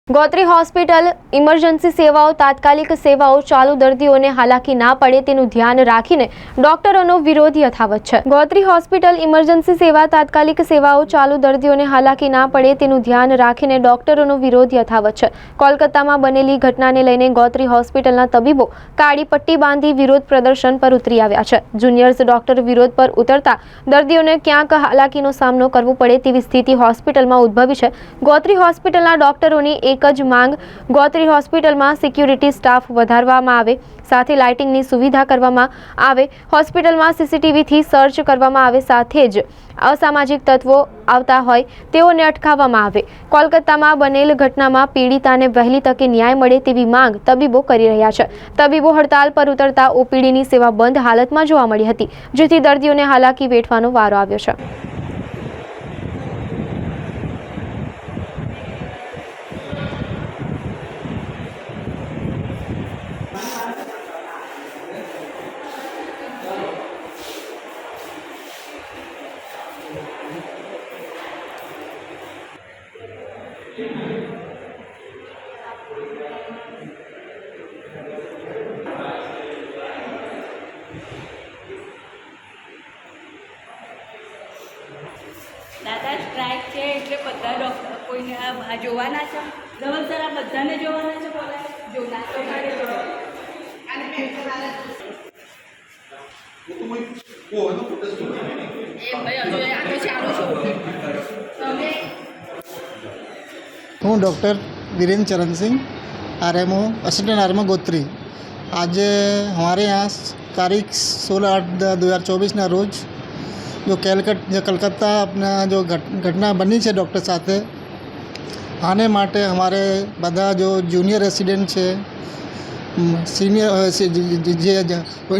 Gotri hospital emergency સેવાઓ તાત્કાલિક સેવાઓ ચાલુ દર્દીઓને હાલાકી ના પડે તેનું ધ્યાન રાખીને ડોક્ટરોનો વિરોધ યથાવત છે। ગોત્રી હોસ્પિટલ ઇમરજન્સી સેવા તાત્કાલિક સેવાઓ ચાલુ દર્દીઓને હાલાકી ના પડે તેનું ધ્યાન રાખીને ડોક્ટરોનો વિરોધ યથાવત છે। કોલકાતામાં બનેલી ઘટનાને લઈને ગોત્રી હોસ્પિટલના તબીબો કાળી પટ્ટી બાંધી વિરોધ પ્રદર્શન પર ઉતરી આવ્યા છે। જુનિયર્સ ડોક્ટર વિરોધ પર ઉતરતા દર્દીઓને ક્યાંક હાલાકીનો સામનો કરવો પડે તેવી સ્થિતિ હોસ્પિટલમાં ઉદ્ભવી છે। ગોત્રી હોસ્પિટલના ડોક્ટરોની એક જ માંગ ગોત્રી હોસ્પિટલમાં સિક્યુરિટી સ્ટાફ વધારવામાં આવે, સાથે લાઇટિંગની સુવિધા કરવામાં આવે, હોસ્પિટલમાં સીસીટીવીથી સર્ચ કરવામાં આવે, સાથે જ અસામાજિક તત્વો આવતા હોય તેઓને અટકાવવામાં આવે। કોલકાતામાં બનેલ ઘટનામાં પીડિતાને વહેલી તકે ન્યાય મળે તેવી માંગ તબીબો કરી રહ્યા છે। તબીબો હડતાલ પર ઉતરતા ઓપીડીની સેવા બંધ હાલતમાં જોવા મળી હતી, જેથી દર્દીઓને હાલાકી વેઠવાનો વારો આવ્યો છે। દાદા સ્ટ્રાઇક છે એટલે બધા ડૉક્ટર કોઈને આ જોવાના છે, ધવલ સર આ બધાને જોવાના છે, બોલાય જોના તો મારે હું ડૉક્ટર वीरेंद्र चरण Singh RMO assistant RMO Gotri. आज हमारे यहाँ तारीख 16/8/2024 रोज जो कलकत्ता अपना जो घटना बनी है डॉक्टर साथ आने माटे हमारे बधा जो जूनियर रेसिडेंट है, सीनियर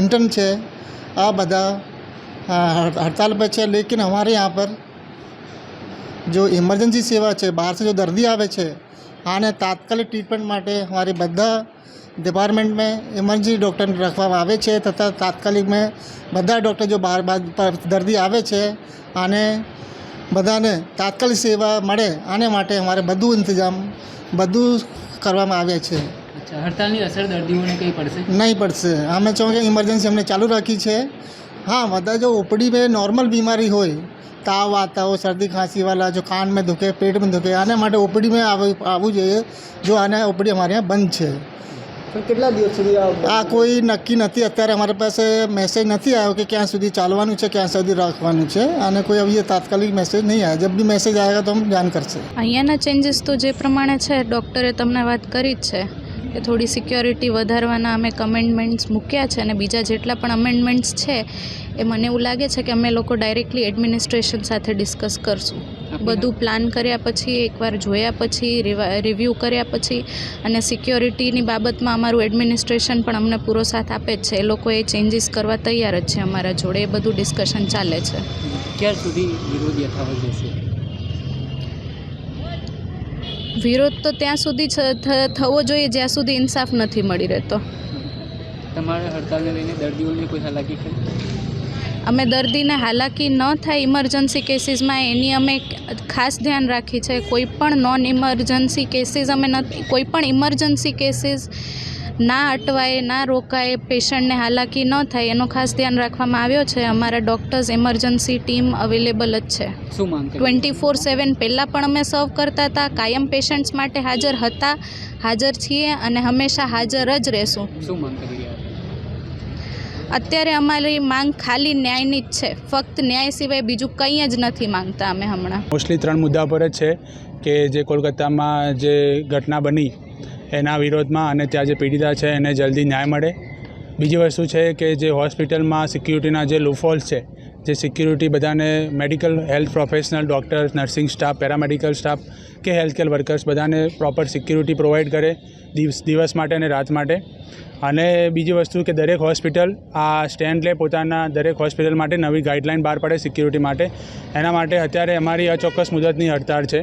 इंटर्न है, आ बधा हड़ताल पर है। लेकिन हमारे यहाँ पर जो इमरजेंसी सेवा है, बाहर से जो दर्दी आवे है आने तात्कालिक ट्रीटमेंट माटे हमारे बधा डिपार्टमेंट में इमरजेंसी डॉक्टर रखवामां आवे छे, तथा तात्कालिक में बधा डॉक्टर जो बाहर पर दर्दी आवे छे आने बधाने तात्कालिक सेवा मळे आने माटे हमारे बधु इंतजाम बधु करवामां आवे छे। अच्छा, हड़तालनी असर दर्दीओने कई पड़शे? नहीं पड़शे। अमे चाहूँ कि इमरजेंसी हमने चालू रखी है। हाँ, बधा जो ओपीडी में नॉर्मल बीमारी होय, ताव आता हो, सर्दी खांसी वाला जो कान में दुखे, पेट में दुखे, आने माटे ओपीडी में आवવું જોઈએ। जो आने ओपीडी हमारे यहाँ बंद है। तो કેટલા દિવસ સુધી आ कोई नक्की नहीं। अत्यारे हमारे पास मैसेज नहीं आयो कि क्या सुधी चालवानुं छे, क्या सुधी राखवानुं छे, आने कोई अभी तात्कालिक मैसेज नहीं आया। जब भी मैसेज आएगा तो हम जान करशे। અહીંયાના ચેન્જીસ તો જે પ્રમાણે છે ડૉક્ટરે તમને વાત કરી જ છે કે થોડી સિક્યોરિટી વધારવાના અમે કમેન્ડમેન્ટ્સ મૂક્યા છે, અને બીજા જેટલા પણ અમેન્ડમેન્ટ્સ છે એ મને એવું લાગે છે કે અમે લોકો ડાયરેક્ટલી એડમિનિસ્ટ્રેશન સાથે ડિસ્કસ કરશું। બધું પ્લાન કર્યા પછી, એકવાર જોયા પછી, રિવ્યૂ કર્યા પછી, અને સિક્યોરિટીની બાબતમાં અમારું એડમિનિસ્ટ્રેશન પણ અમને પૂરો સાથ આપે જ છે। એ લોકો એ ચેન્જીસ કરવા તૈયાર જ છે અમારા જોડે। એ બધું ડિસ્કશન ચાલે છે। ક્યાર સુધી વિરોધ યથાવત રહેશે? વિરોધ તો ત્યાં સુધી થવો જોઈએ જ્યાં સુધી ઇન્સાફ નથી મળી રહેતો। તમારે હડતાલને લઈને દર્દીઓને કોઈ હાલાકી ખરી? અમે દર્દીને હાલાકી ન થાય ઇમરજન્સી કેસીસમાં એની અમે ખાસ ધ્યાન રાખી છે। કોઈ પણ નોન ઇમરજન્સી કેસીસ અમે નથી, કોઈ પણ ઇમરજન્સી કેસીસ ના અટવાય, ના રોકાય, પેશન્ટને હાલાકી ન થાય એનો ખાસ ધ્યાન રાખવામાં આવ્યો છે। અમારા ડૉક્ટર્સ ઇમરજન્સી ટીમ અવેલેબલ જ છે। શું માંગ કરી? 24/7 પહેલાં પણ અમે સર્વ કરતા હતા, કાયમ પેશન્ટ્સ માટે હાજર હતા, હાજર છીએ અને હંમેશા હાજર જ રહેશું। શું માંગ કરી રહ્યા? અત્યારે અમારી માંગ ખાલી ન્યાયની જ છે, ફક્ત ન્યાય સિવાય બીજું કંઈ જ નથી માંગતા અમે હમણાં। મોસ્ટલી 3 મુદ્દા પર જ છે કે જે કોલકાતામાં જે ઘટના બની એના વિરોધમાં, અને ત્યાં જે પીડિતા છે એને જલ્દી ન્યાય મળે। બીજી વસ્તુ છે કે જે હોસ્પિટલમાં સિક્યુરિટીના જે લૂફહોલ્સ છે, જે સિક્યુરિટી બધાને medical health professional, doctors, nursing staff, paramedical staff કે હેલ્થકેર વર્કર્સ બધાને પ્રોપર સિક્યુરિટી પ્રોવાઈડ કરે દિવસ માટે અને રાત માટે। અને બીજી વસ્તુ કે દરેક હોસ્પિટલ આ સ્ટેન્ડ લે, પોતાના દરેક હોસ્પિટલ માટે નવી ગાઈડલાઇન બહાર પાડે સિક્યુરિટી માટે। એના માટે અત્યારે અમારી અચોક્કસ મુદતની હડતાળ છે।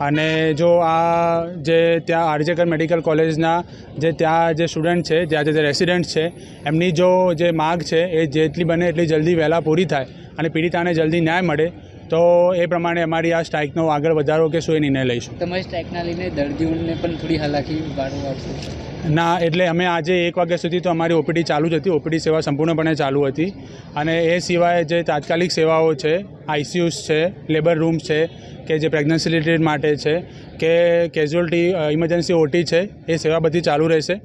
અને જો આ જે ત્યાં આરજેકર મેડિકલ કોલેજના જે ત્યાં જે સ્ટુડન્ટ છે, ત્યાં જે રેસિડેન્ટ છે, એમની જો જે માગ છે એ જેટલી બને એટલી જલ્દી વહેલા પૂરી થાય અને પીડિતાને જલ્દી ન્યાય મળે તો એ પ્રમાણે અમારી આ સ્ટ્રાઇકનો આગળ વધારો કે શું એ નિર્ણય લઈશું. તમારી સ્ટ્રાઇકના લઈને દર્દીઓને પણ થોડી હાલાકી વાળો આવશે. ના, એટલે અમે આજે 1 વાગ્યા સુધી તો અમારી ઓપીડી ચાલુ જ હતી. ઓપીડી સેવા સંપૂર્ણપણે ચાલુ હતી અને એ સિવાય જે તાત્કાલિક સેવાઓ છે, આઈસીયુસ છે, લેબર રૂમ્સ છે કે જે પ્રેગ્નન્સી રિલેટેડ માટે છે કે કેઝ્યુઅલ્ટી ઇમરજન્સી ઓટી છે, એ સેવા બધી ચાલુ રહેશે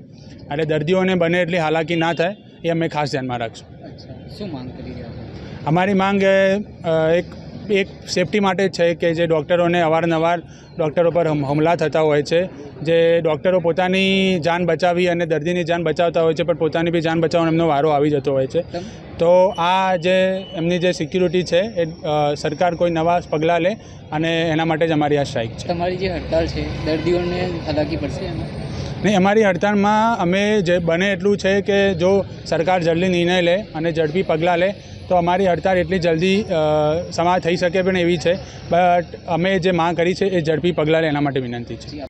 અને દર્દીઓને બને એટલી હાલાકી ના થાય એ અમે ખાસ ધ્યાનમાં રાખશું. અચ્છા, શું માંગ કરી રહ્યા છો? અમારી માંગ એક સેફટી માટે જ છે કે જે ડૉક્ટરોને અવારનવાર ડૉક્ટરો પર હુમલા થતા હોય છે, જે ડૉક્ટરો પોતાની જાન બચાવી અને દર્દીની જાન બચાવતા હોય છે, પણ પોતાની બી જાન બચાવવાનો એમનો વારો આવી જતો હોય છે. તો આ જે એમની જે સિક્યુરિટી છે એ સરકાર કોઈ નવા પગલાં લે અને એના માટે જ અમારી આ સ્ટ્રાઇક છે. તમારી જે હડતાળ છે દર્દીઓને હાલાકી પડશે એમાં? નહીં, અમારી હડતાળમાં અમે જે બને એટલું છે કે જો સરકાર જલ્દી નિર્ણય લે અને ઝડપી પગલાં લે તો અમારી હડતાળ એટલી જલ્દી સમાપ્ત થઈ શકે પણ એવી છે. બટ અમે જે માંગ કરી છે એ ઝડપી પગલાં લે એના માટે વિનંતી છે.